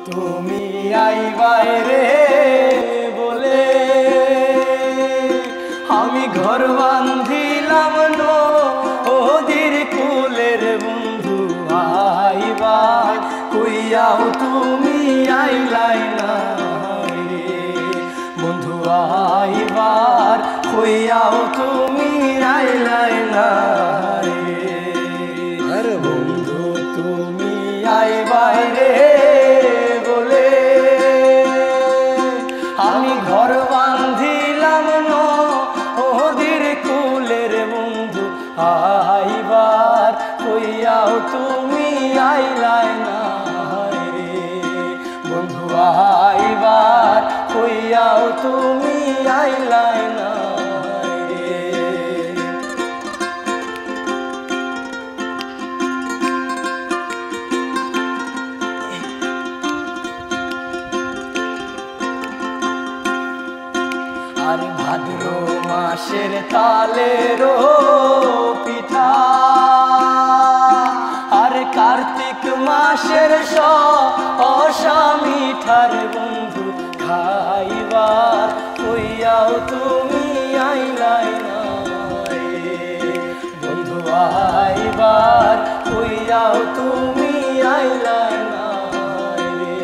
তুমি আইবাই রে বলে আমি ঘর বান্ধিলাম নদীর কুলের বন্ধু আইবার কইয়াও তুমি আইলাই না রে বন্ধু আইবার কইয়াও তুমি আইলাই না রে বন্ধু তুমি আইবাই রে বলে আমি ঘর বান্ধিলাম নদীর কুলের বন্ধু আইবার কইয়াও তুমি আইলাই না রে বন্ধু আইবার কইয়াও তুমি আইলাই না রে। আর ভাদ্র মাসের তালেরও পিঠা আর কার্তিক মাসের শসা মিঠার বন্ধু খাইবার কইয়াও তুমি আইলাই না রে বন্ধু আইবার কইয়াও তুমি আইলাই না রে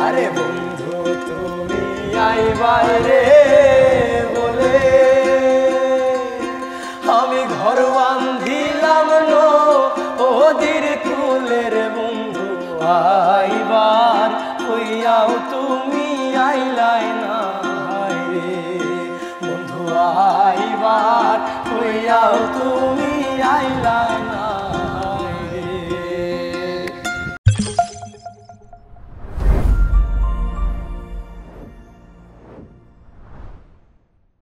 আরে বন্ধু তুমি আইবার রে বলে আমি ঘর বান্ধিলাম নদীর কুলের বন্ধু আইবার কইয়াও তুমি আইলাই না রে বন্ধু আইবার কইয়াও তুমি আইলাই